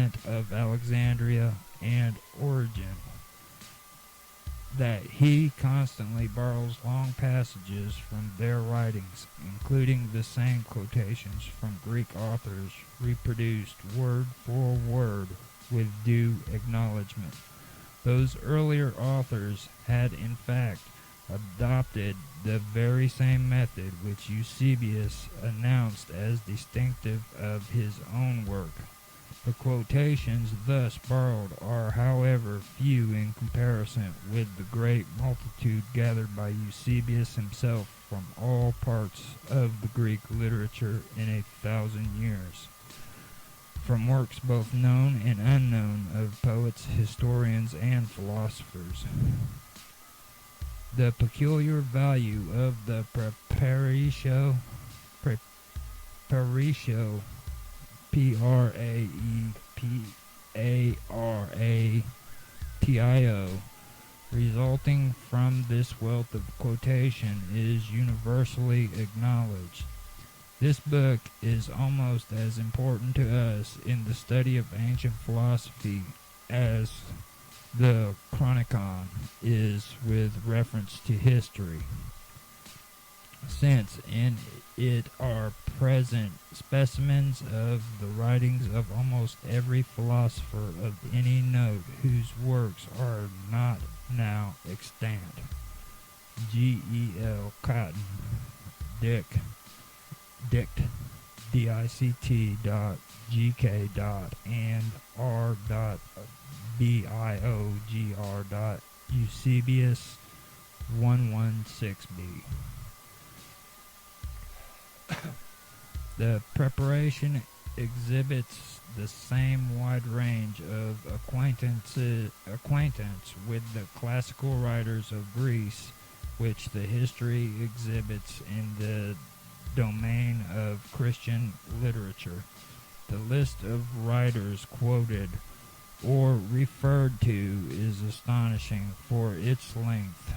Clement of Alexandria, and Origen, that he constantly borrows long passages from their writings, including the same quotations from Greek authors, reproduced word for word with due acknowledgement. Those earlier authors had in fact adopted the very same method which Eusebius announced as distinctive of his own work. The quotations thus borrowed are, however, few in comparison with the great multitude gathered by Eusebius himself from all parts of the Greek literature in 1,000 years, from works both known and unknown of poets, historians, and philosophers. The peculiar value of the preparatio, P-R-A-E-P-A-R-A-T-I-O, resulting from this wealth of quotation is universally acknowledged. This book is almost as important to us in the study of ancient philosophy as the Chronicon is with reference to history, since in it are present specimens of the writings of almost every philosopher of any note whose works are not now extant. G.E.L. Cotton, Dict, D-I-C-T G.K. and R.B.I.O.G.R. Eusebius 116b. The preparation exhibits the same wide range of acquaintance with the classical writers of Greece which the history exhibits in the domain of Christian literature. The list of writers quoted or referred to is astonishing for its length.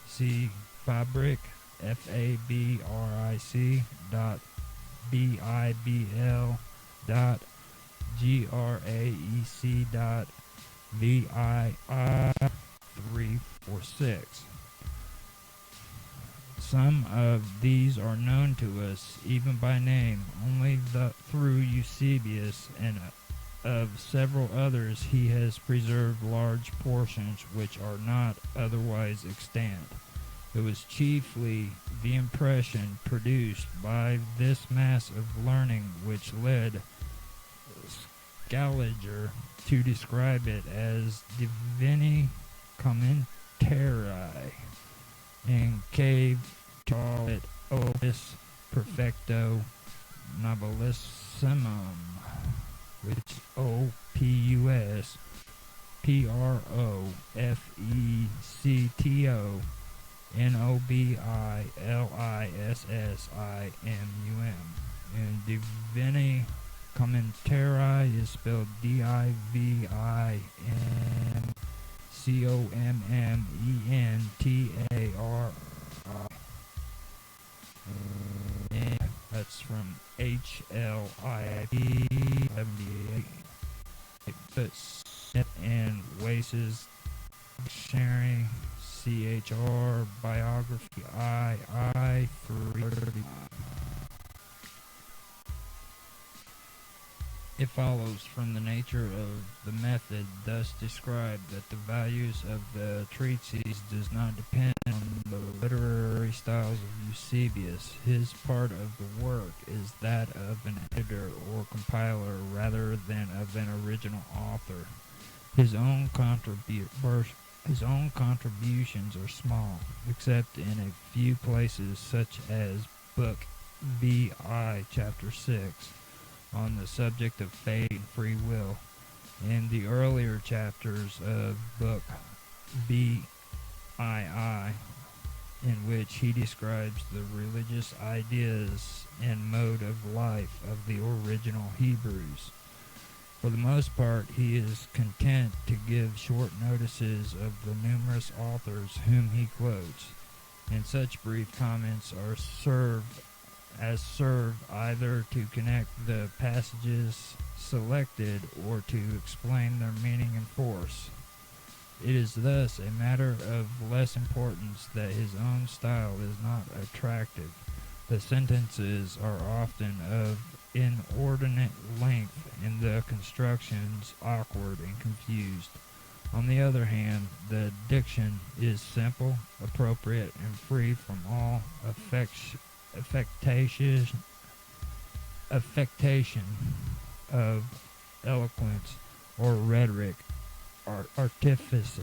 See Fabric, F-A-B-R-I-C .B-I-B-L .G-R-A-E-C .V-I-I 346. Some of these are known to us, even by name, only through Eusebius, and of several others he has preserved large portions which are not otherwise extant. It was chiefly the impression produced by this mass of learning which led Scaliger to describe it as Divini Commentarii, and Cave to call it Opus Perfecto Nobilissimum, which O-P-U-S P-R-O-F-E-C-T-O Nobilississime, and Divini Commentarii is spelled Divincommentari. That's from HLIP 78. Smith and Wace's Dictionary, CHR Biography I 330. It follows from the nature of the method thus described that the values of the treatises does not depend on the literary styles of Eusebius. His part of the work is that of an editor or compiler rather than of an original author. His own contributions are small, except in a few places such as Book VI, Chapter 6, on the subject of fate and free will, and the earlier chapters of Book VII, in which he describes the religious ideas and mode of life of the original Hebrews. For the most part, he is content to give short notices of the numerous authors whom he quotes, and such brief comments are served as serve either to connect the passages selected or to explain their meaning and force. It is thus a matter of less importance that his own style is not attractive. The sentences are often of inordinate length and the constructions awkward and confused. On the other hand, the diction is simple, appropriate, and free from all affectation of eloquence or rhetoric, artifice.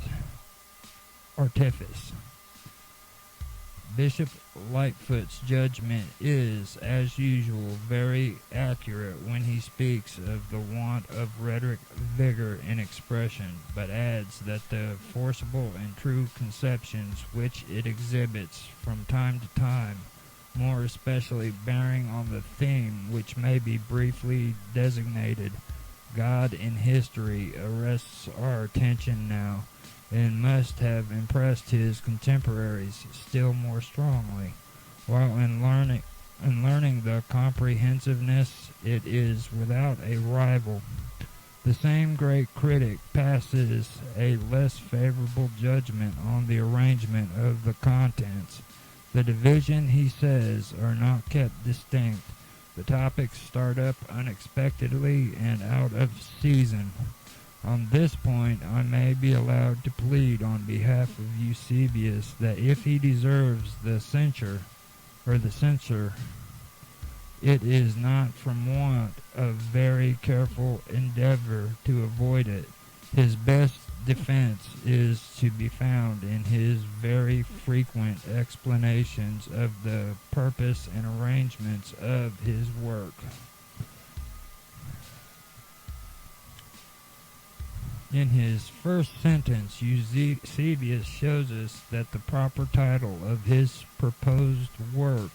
Bishop Lightfoot's judgment is, as usual, very accurate when he speaks of the want of rhetoric, vigor, and expression, but adds that the forcible and true conceptions which it exhibits from time to time, more especially bearing on the theme which may be briefly designated God in History, arrests our attention now, and must have impressed his contemporaries still more strongly, while in learning the comprehensiveness it is without a rival. The same great critic passes a less favorable judgment on the arrangement of the contents. The division, he says, are not kept distinct. The topics start up unexpectedly and out of season. On this point, I may be allowed to plead on behalf of Eusebius that if he deserves the censure, it is not from want of very careful endeavor to avoid it. His best defense is to be found in his very frequent explanations of the purpose and arrangements of his work. In his first sentence, Eusebius shows us that the proper title of his proposed work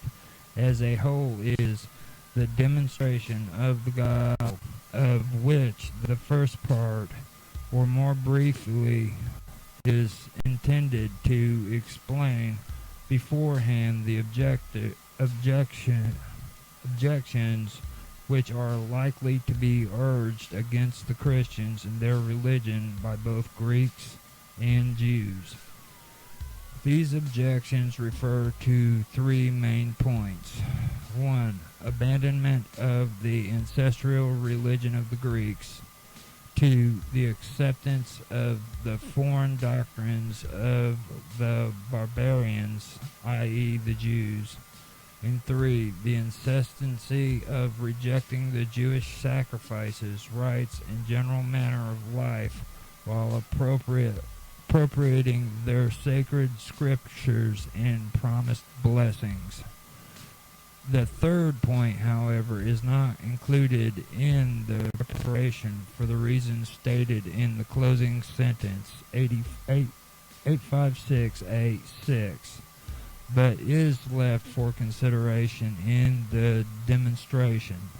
as a whole is The Demonstration of the Gospel, of which the first part, or more briefly, is intended to explain beforehand the objections which are likely to be urged against the Christians and their religion by both Greeks and Jews. These objections refer to three main points. 1. Abandonment of the ancestral religion of the Greeks. 2. The acceptance of the foreign doctrines of the barbarians, i.e. the Jews. And 3. The insistency of rejecting the Jewish sacrifices, rites, and general manner of life, while appropriating their sacred scriptures and promised blessings. The third point, however, is not included in the preparation for the reasons stated in the closing sentence, 856A6. But is left for consideration in the demonstration.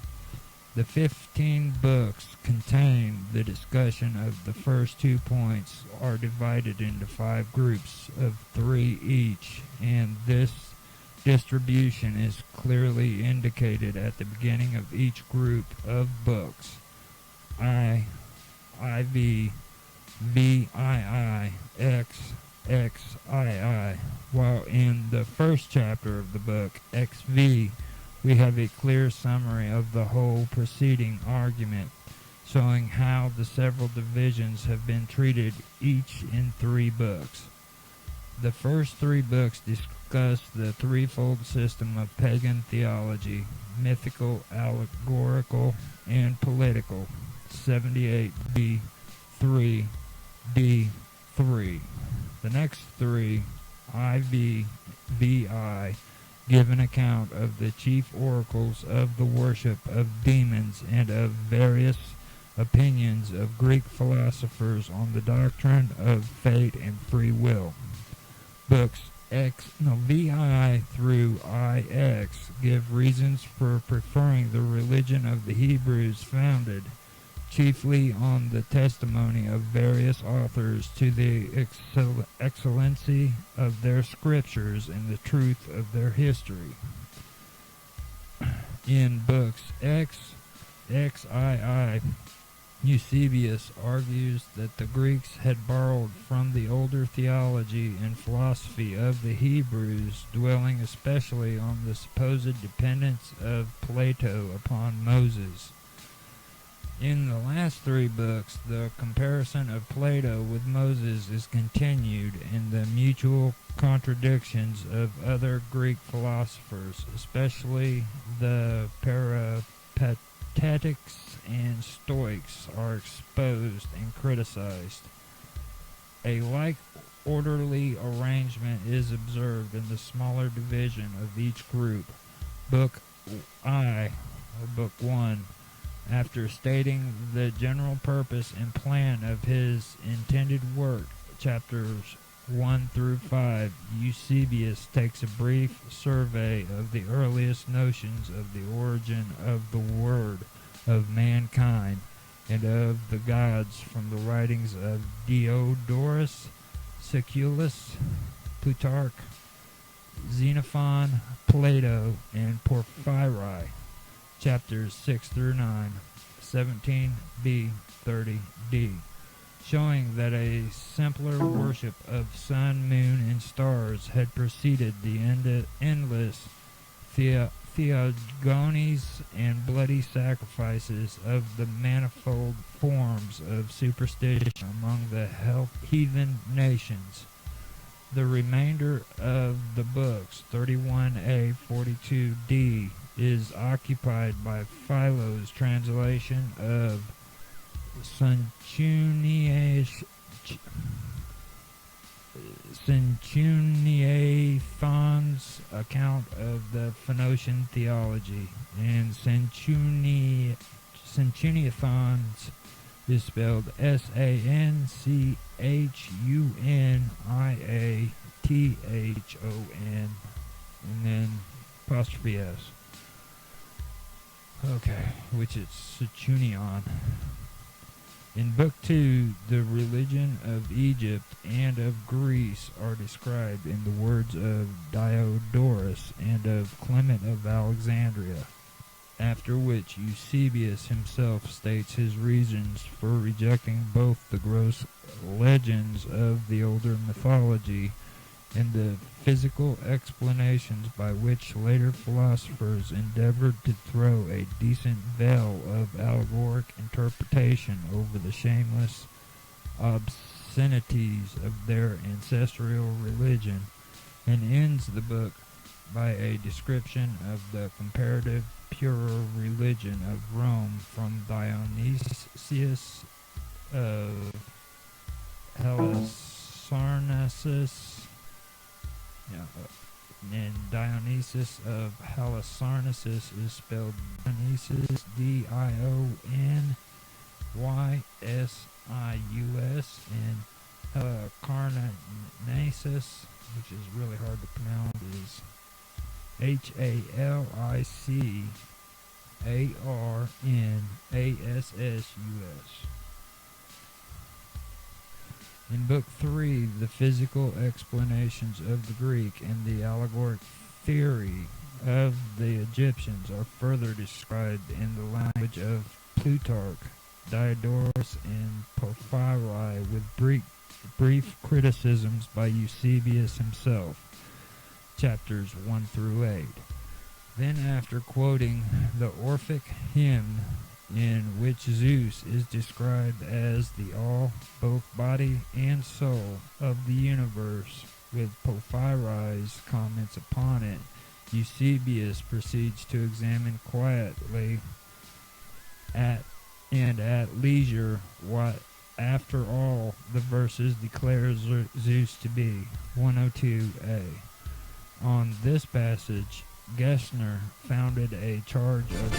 The 15 books contain the discussion of the first 2 points are divided into 5 groups of 3 each, and this distribution is clearly indicated at the beginning of each group of books. I, IV, VII, X, XII, while in the first chapter of the book, XV, we have a clear summary of the whole preceding argument, showing how the several divisions have been treated each in 3 books. The first 3 books discuss the threefold system of pagan theology, mythical, allegorical, and political, 78b, 3d, 3. The next 3, IV, VI, give an account of the chief oracles of the worship of demons and of various opinions of Greek philosophers on the doctrine of fate and free will. Books VI through IX give reasons for preferring the religion of the Hebrews, founded chiefly on the testimony of various authors to the excellency of their scriptures and the truth of their history. In books XII, Eusebius argues that the Greeks had borrowed from the older theology and philosophy of the Hebrews, dwelling especially on the supposed dependence of Plato upon Moses. In the last three books, the comparison of Plato with Moses is continued, and the mutual contradictions of other Greek philosophers, especially the Peripatetics and Stoics, are exposed and criticized. A like orderly arrangement is observed in the smaller division of each group. Book I, or Book 1, after stating the general purpose and plan of his intended work, chapters 1 through 5, Eusebius takes a brief survey of the earliest notions of the origin of the word of mankind and of the gods from the writings of Diodorus Siculus, Plutarch, Xenophon, Plato, and Porphyry, chapters 6 through 9, 17b, 30d, showing that a simpler worship of sun, moon, and stars had preceded the endless theogonies and bloody sacrifices of the manifold forms of superstition among the heathen nations. The remainder of the books, 31a, 42d, is occupied by Philo's translation of Sanchuniathon's account of the Phoenician theology, and Sanchuniathon's is spelled Sanchuniathon, and then apostrophe S. Okay, which is Sanchunion. In Book 2, the religion of Egypt and of Greece are described in the words of Diodorus and of Clement of Alexandria, after which Eusebius himself states his reasons for rejecting both the gross legends of the older mythology and the physical explanations by which later philosophers endeavored to throw a decent veil of allegoric interpretation over the shameless obscenities of their ancestral religion, and ends the book by a description of the comparative purer religion of Rome from Dionysius of Halicarnassus. And Dionysius of Halicarnassus is spelled Dionysius, Dionysius, and Halicarnassus, which is really hard to pronounce, is Halicarnassus. In Book 3, the physical explanations of the Greek and the allegoric theory of the Egyptians are further described in the language of Plutarch, Diodorus, and Porphyry, with brief criticisms by Eusebius himself, chapters 1 through 8. Then, after quoting the Orphic hymn, in which Zeus is described as the all, both body and soul, of the universe, with Porphyry's comments upon it, Eusebius proceeds to examine quietly at leisure what, after all, the verses declare Zeus to be. 102a. On this passage, Gessner founded a charge of